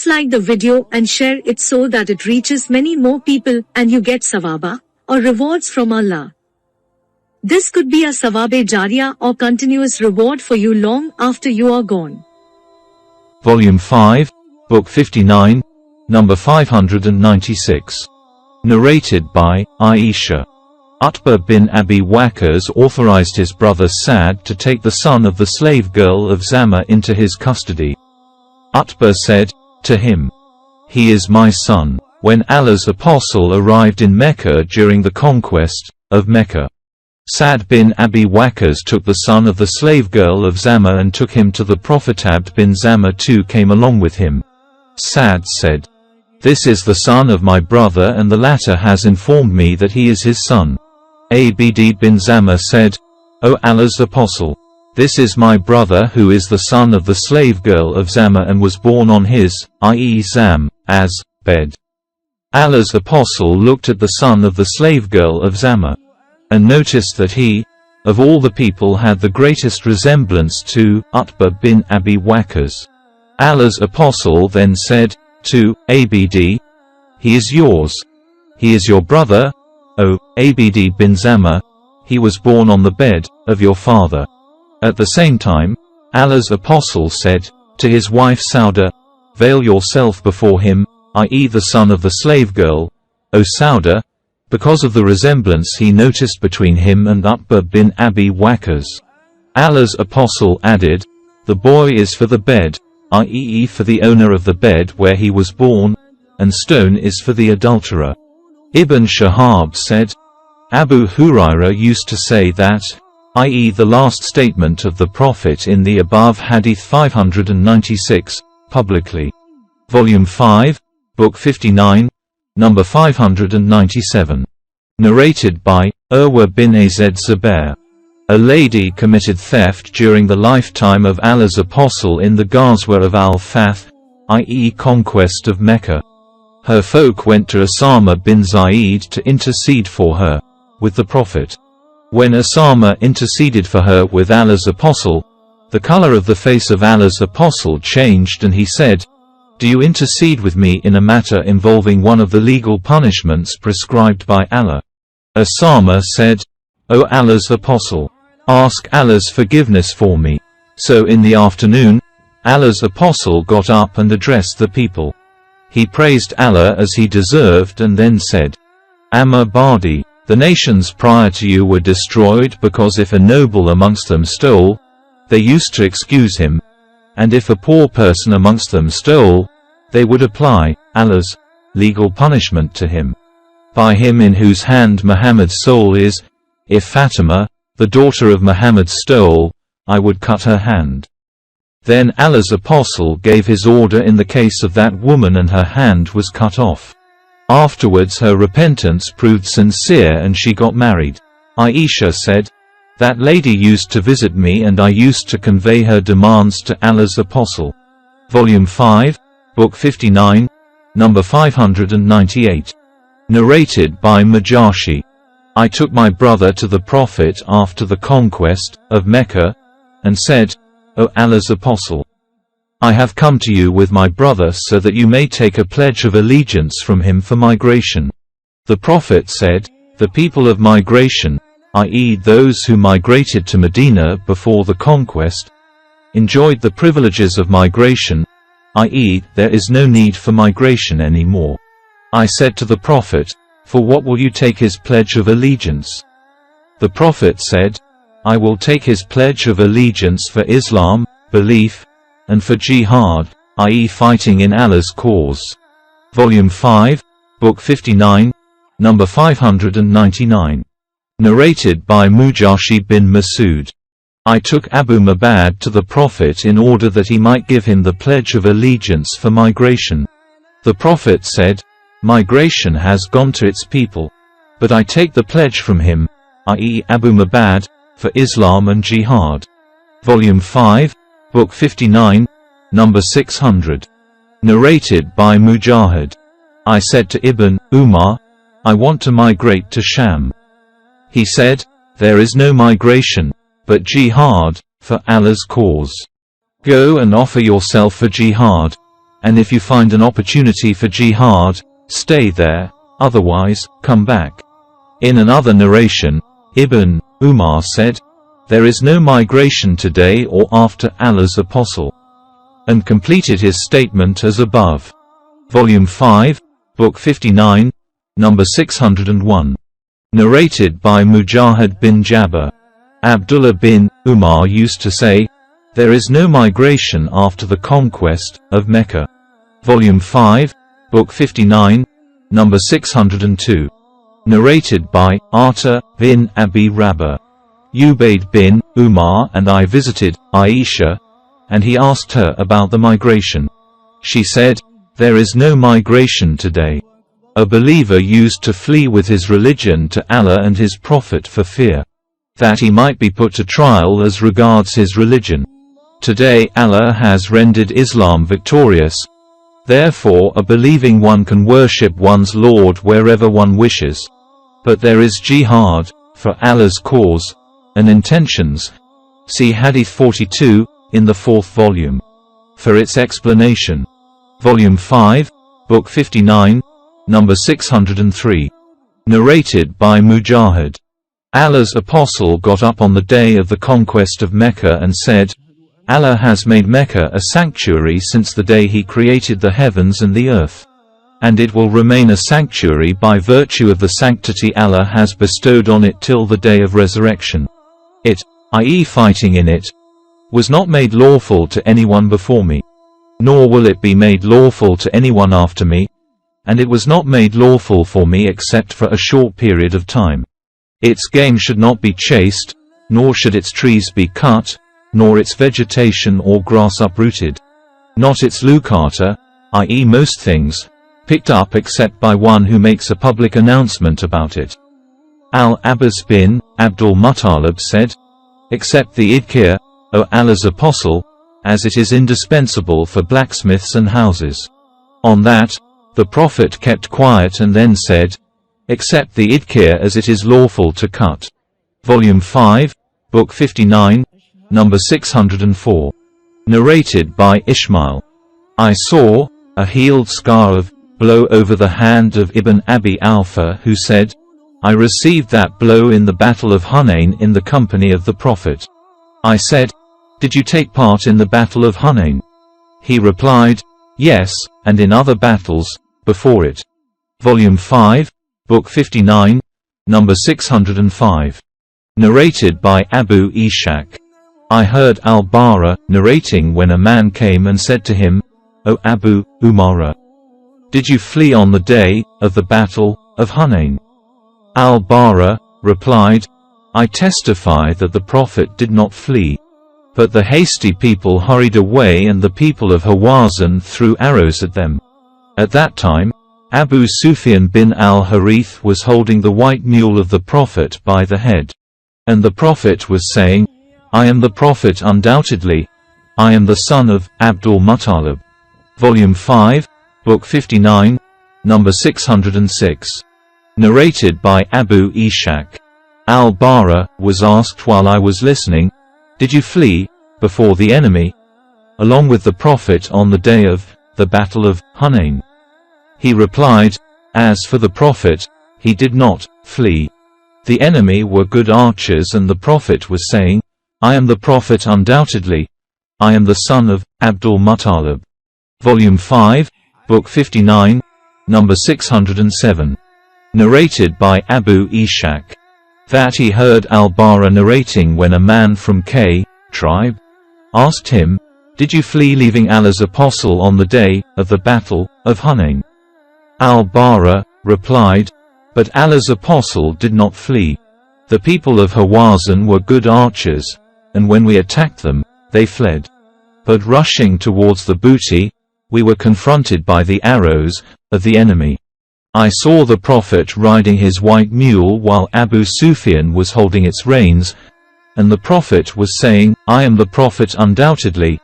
Please like the video and share it so that it reaches many more people and you get sawaba, or rewards from Allah. This could be a sawabe jariyah or continuous reward for you long after you are gone. Volume 5, Book 59, number 596. Narrated by Aisha. Utbah bin Abi Waqqas authorized his brother Sa'd to take the son of the slave girl of Zama into his custody. Utbah said to him, "He is my son," when Allah's apostle arrived in Mecca during the conquest of Mecca. Sa'd bin Abi Waqqas took the son of the slave girl of Zama and took him to the Prophet. Abd bin Zama too came along with him. Sa'd said, "This is the son of my brother, and the latter has informed me that he is his son." Abd bin Zama said, "O Allah's apostle, this is my brother who is the son of the slave girl of Zama and was born on his, i.e. Zam, as, bed." Allah's apostle looked at the son of the slave girl of Zama, and noticed that he, of all the people, had the greatest resemblance to Utbah bin Abi Waqqas. Allah's apostle then said to Abd, "He is yours. He is your brother, O Abd bin Zama. He was born on the bed of your father." At the same time, Allah's apostle said to his wife Sauda, "Veil yourself before him, i.e. the son of the slave girl, O Sauda," because of the resemblance he noticed between him and Utbah bin Abi Waqqas. Allah's apostle added, "The boy is for the bed, i.e. for the owner of the bed where he was born, and stone is for the adulterer." Ibn Shihab said, Abu Hurairah used to say that, i.e. the last statement of the Prophet in the above Hadith 596, publicly. Volume 5, Book 59, number 597. Narrated by Urwa bin Az Zubair. A lady committed theft during the lifetime of Allah's apostle in the Ghazwa of al-Fath, i.e. conquest of Mecca. Her folk went to Usama bin Zaid to intercede for her with the Prophet. When Usama interceded for her with Allah's apostle, the color of the face of Allah's apostle changed and he said, "Do you intercede with me in a matter involving one of the legal punishments prescribed by Allah?" Usama said, "O Allah's apostle, ask Allah's forgiveness for me." So in the afternoon, Allah's apostle got up and addressed the people. He praised Allah as he deserved and then said, "Amma Badi, the nations prior to you were destroyed because if a noble amongst them stole, they used to excuse him, and if a poor person amongst them stole, they would apply Allah's legal punishment to him. By him in whose hand Muhammad's soul is, if Fatima, the daughter of Muhammad stole, I would cut her hand." Then Allah's apostle gave his order in the case of that woman and her hand was cut off. Afterwards her repentance proved sincere and she got married. Aisha said, "That lady used to visit me and I used to convey her demands to Allah's apostle." Volume 5, Book 59, number 598. Narrated by Mujashi. I took my brother to the Prophet after the conquest of Mecca, and said, "O Allah's apostle, I have come to you with my brother so that you may take a pledge of allegiance from him for migration." The Prophet said, "The people of migration, i.e. those who migrated to Medina before the conquest, enjoyed the privileges of migration, i.e. there is no need for migration anymore." I said to the Prophet, "For what will you take his pledge of allegiance?" The Prophet said, "I will take his pledge of allegiance for Islam, belief, and for jihad, i.e. fighting in Allah's cause." Volume 5, Book 59, number 599. Narrated by Mujashi bin Masud. I took Abu Mabad to the Prophet in order that he might give him the pledge of allegiance for migration. The Prophet said, "Migration has gone to its people, but I take the pledge from him, i.e. Abu Mabad, for Islam and jihad." Volume 5, Book 59, number 600. Narrated by Mujahid. I said to Ibn Umar, "I want to migrate to Sham." He said, "There is no migration, but jihad, for Allah's cause. Go and offer yourself for jihad." and if you find an opportunity for jihad, stay there, otherwise, come back. In another narration, Ibn Umar said, "There is no migration today or after Allah's apostle," and completed his statement as above. Volume 5, Book 59, number 601. Narrated by Mujahid bin Jabr. Abdullah bin Umar used to say, "There is no migration after the conquest of Mecca." Volume 5, Book 59, number 602. Narrated by Ata bin Abi Rabah. Ubayd bin Umar and I visited Aisha, and he asked her about the migration. She said, "There is no migration today. A believer used to flee with his religion to Allah and his Prophet for fear that he might be put to trial as regards his religion. Today Allah has rendered Islam victorious. Therefore a believing one can worship one's Lord wherever one wishes. But there is jihad, for Allah's cause, and intentions. See Hadith 42, in the 4th volume. For its explanation. Volume 5, Book 59, number 603. Narrated by Mujahid. Allah's apostle got up on the day of the conquest of Mecca and said, "Allah has made Mecca a sanctuary since the day He created the heavens and the earth. And it will remain a sanctuary by virtue of the sanctity Allah has bestowed on it till the day of resurrection. It, i.e. fighting in it, was not made lawful to anyone before me, nor will it be made lawful to anyone after me, and it was not made lawful for me except for a short period of time. Its game should not be chased, nor should its trees be cut, nor its vegetation or grass uprooted, not its lucata, i.e. most things, picked up except by one who makes a public announcement about it." Al-Abbas bin Abdul Muttalib said, "Except the idkir, O Allah's apostle, as it is indispensable for blacksmiths and houses." On that, the Prophet kept quiet and then said, "Except the idkir as it is lawful to cut." Volume 5, Book 59, number 604. Narrated by Ishmael. I saw a healed scar of blow over the hand of Ibn Abi Awfa, who said, "I received that blow in the battle of Hunain in the company of the Prophet." I said, "Did you take part in the battle of Hunain?" He replied, "Yes, and in other battles before it." Volume 5, Book 59, number 605. Narrated by Abu Ishaq. I heard Al-Bara narrating when a man came and said to him, "O Abu Umara, did you flee on the day of the battle of Hunain?" Al-Bara replied, "I testify that the Prophet did not flee. But the hasty people hurried away and the people of Hawazin threw arrows at them. At that time, Abu Sufyan bin al-Harith was holding the white mule of the Prophet by the head. And the Prophet was saying, 'I am the Prophet undoubtedly. I am the son of Abdul Muttalib.'" Volume 5, Book 59, number 606. Narrated by Abu Ishaq. Al-Bara was asked while I was listening, "Did you flee before the enemy along with the Prophet on the day of the Battle of Hunain?" He replied, "As for the Prophet, he did not flee. The enemy were good archers and the Prophet was saying, 'I am the Prophet undoubtedly. I am the son of Abdul Muttalib.'" Volume 5, Book 59, number 607. Narrated by Abu Ishaq. That he heard Al-Bara narrating when a man from K tribe asked him, "Did you flee leaving Allah's apostle on the day of the battle of Hunain?" Al-Bara replied, "But Allah's apostle did not flee. The people of Hawazin were good archers, and when we attacked them, they fled. But rushing towards the booty, we were confronted by the arrows of the enemy. I saw the Prophet riding his white mule while Abu Sufyan was holding its reins, and the Prophet was saying, 'I am the Prophet undoubtedly.'"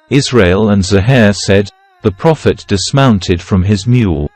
Israel and Zuhair said, "The Prophet dismounted from his mule.